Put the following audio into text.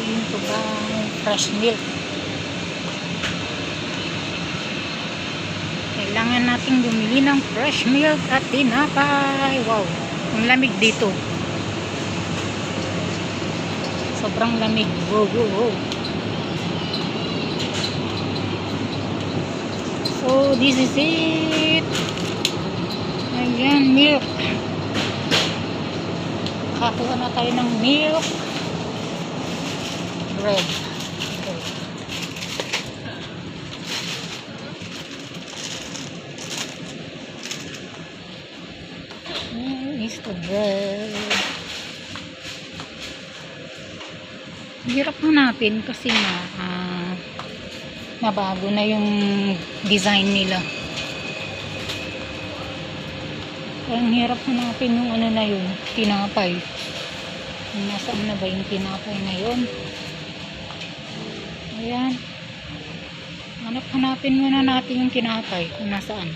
going to buy fresh milk. Kailangan nating bumili ng fresh milk at tinapay. Wow, ang lamig dito. Sobrang lamig. Wow, wow, wow. So, this is it. Ayan, milk. Kakuha na tayo ng milk. Bread. Okay. Where is the bread? Hirap hanapin kasi nga nabago na yung design nila. Ang hirap hanapin yung ano na yun, tinapay. Nasaan na ba yung tinapay na yun? Ayan. Hanapin muna natin yung tinapay kung nasaan.